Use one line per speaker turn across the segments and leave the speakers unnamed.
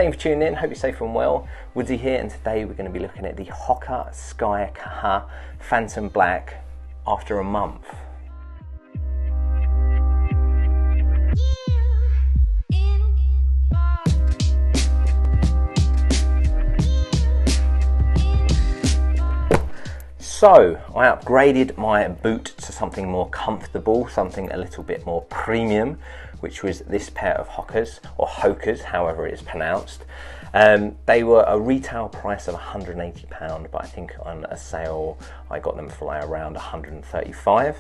Thank you for tuning in, hope you're safe and well. Woodsy here, and today we're going to be looking at the Hoka Sky Kaha Phantom Black after a month. So I upgraded my boot to something more comfortable, something a little bit more premium, which was this pair of Hokas, or Hokas, however it is pronounced. They were a retail price of £180, but I think on a sale I got them for like around £135,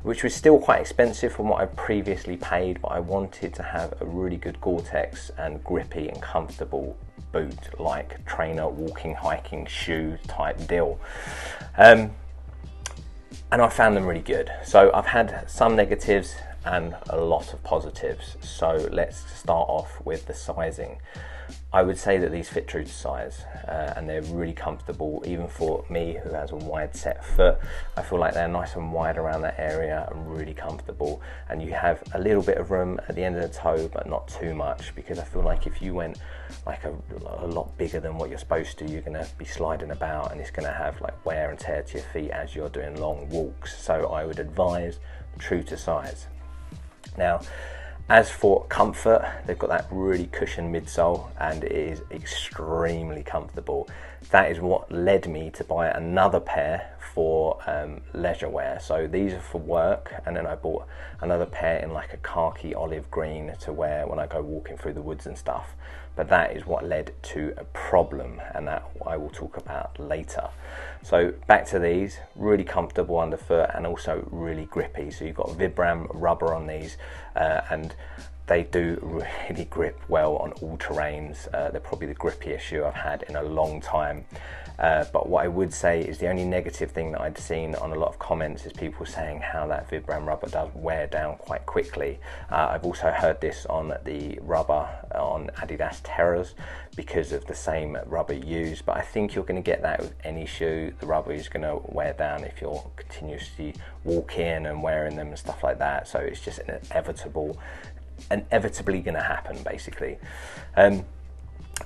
which was still quite expensive from what I previously paid, but I wanted to have a really good Gore-Tex and grippy and comfortable boot, like trainer, walking, hiking, shoe type deal. And I found them really good. So I've had some negatives and a lot of positives. So let's start off with the sizing. I would say that these fit true to size, and they're really comfortable, even for me who has a wide set foot. I feel like they're nice and wide around that area and really comfortable, and you have a little bit of room at the end of the toe, but not too much, because I feel like if you went like a lot bigger than what you're supposed to, you're going to be sliding about and it's going to have like wear and tear to your feet as you're doing long walks. So I would advise true to size. Now, as for comfort, they've got that really cushioned midsole and it is extremely comfortable. That is what led me to buy another pair for leisure wear. So these are for work, and then I bought another pair in like a khaki olive green to wear when I go walking through the woods and stuff. But that is what led to a problem, and that I will talk about later. So back to these, really comfortable underfoot and also really grippy. So you've got Vibram rubber on these, and they do really grip well on all terrains. They're probably the grippiest shoe I've had in a long time. But what I would say is the only negative thing that I'd seen on a lot of comments is people saying how that Vibram rubber does wear down quite quickly. I've also heard this on the rubber on Adidas Terras because of the same rubber used, but I think you're going to get that with any shoe. The rubber is going to wear down if you're continuously walking and wearing them and stuff like that. So it's just inevitably going to happen, basically.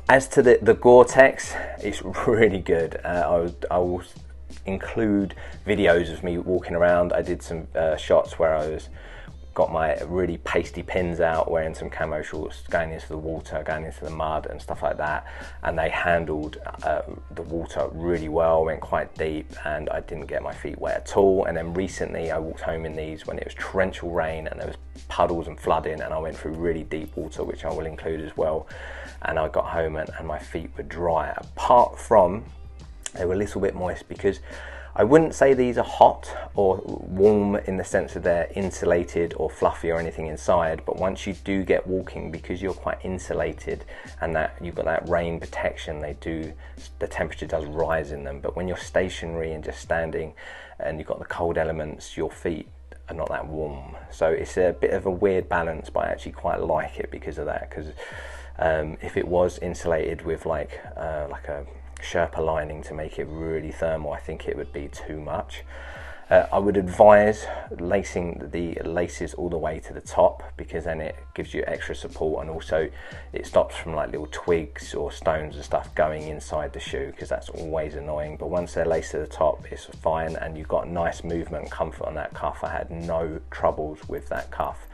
As to the Gore-Tex, it's really good. I will include videos of me walking around. I did some shots where I got my really pasty pins out, wearing some camo shorts, going into the water, going into the mud and stuff like that, and they handled the water really well, went quite deep, and I didn't get my feet wet at all. And then recently I walked home in these when it was torrential rain and there was puddles and flooding, and I went through really deep water, which I will include as well, and I got home and my feet were dry, apart from they were a little bit moist, because I wouldn't say these are hot or warm in the sense that they're insulated or fluffy or anything inside, but once you do get walking, because you're quite insulated and that you've got that rain protection, the temperature does rise in them. But when you're stationary and just standing and you've got the cold elements, your feet are not that warm. So it's a bit of a weird balance, but I actually quite like it because of that, because if it was insulated with like a Sherpa lining to make it really thermal, I think it would be too much. I would advise lacing the laces all the way to the top, because then it gives you extra support, and also it stops from like little twigs or stones and stuff going inside the shoe, because that's always annoying. But once they're laced to the top, it's fine, and you've got nice movement and comfort on that cuff. I had no troubles with that cuff.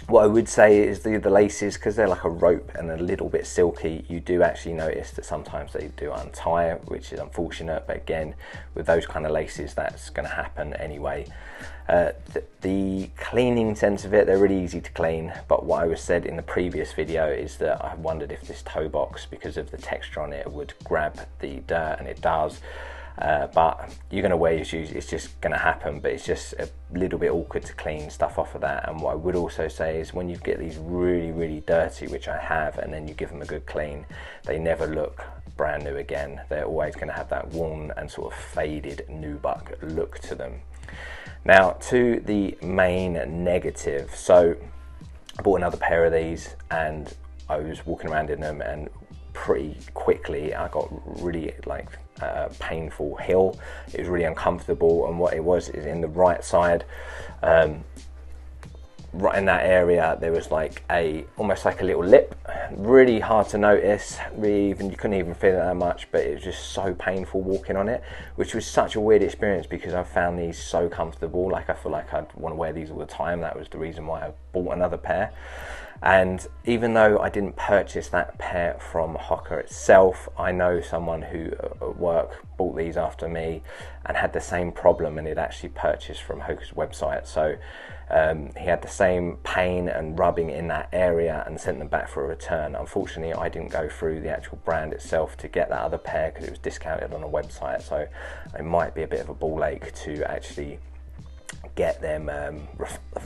What I would say is the laces, because they're like a rope and a little bit silky, you do actually notice that sometimes they do untie, which is unfortunate. But again, with those kind of laces, that's going to happen anyway. The cleaning sense of it, they're really easy to clean. But what I was said in the previous video is that I wondered if this toe box, because of the texture on it, would grab the dirt, and it does. But you're going to wear your shoes, it's just going to happen, but it's just a little bit awkward to clean stuff off of that. And what I would also say is when you get these really dirty, which I have, and then you give them a good clean, they never look brand new again. They're always going to have that worn and sort of faded nubuck look to them. Now to the main negative. So I bought another pair of these and I was walking around in them, and pretty quickly I got really like painful heel. It was really uncomfortable, and what it was is in the right side right in that area there was like almost like a little lip, really hard to notice, you couldn't even feel it that much, but it was just so painful walking on it, which was such a weird experience because I found these so comfortable. Like I feel like I'd want to wear these all the time. That was the reason why I bought another pair. And even though I didn't purchase that pair from Hoka itself, I know someone who at work bought these after me and had the same problem, and he'd actually purchased from Hoka's website. So he had the same pain and rubbing in that area and sent them back for a return. Unfortunately, I didn't go through the actual brand itself to get that other pair because it was discounted on a website. So it might be a bit of a ball ache to actually get them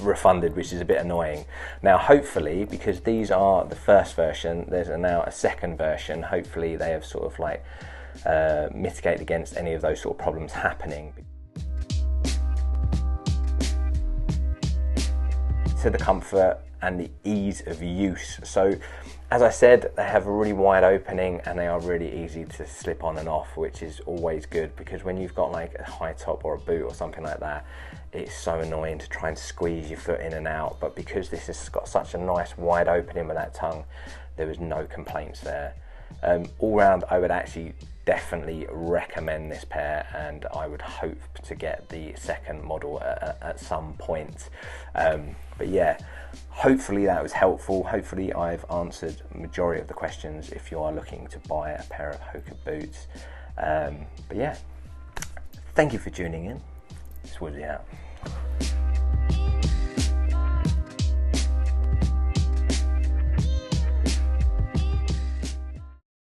refunded, which is a bit annoying. Now hopefully, because these are the first version, there's now a second version. Hopefully they have sort of like mitigated against any of those sort of problems happening. To the comfort and the ease of use. So as I said, they have a really wide opening and they are really easy to slip on and off, which is always good, because when you've got like a high top or a boot or something like that, it's so annoying to try and squeeze your foot in and out. But because this has got such a nice wide opening with that tongue, there was no complaints there. All round, I would actually definitely recommend this pair, and I would hope to get the second model at some point. But yeah, hopefully that was helpful. Hopefully I've answered the majority of the questions if you are looking to buy a pair of Hoka boots. But yeah, thank you for tuning in. This was it out.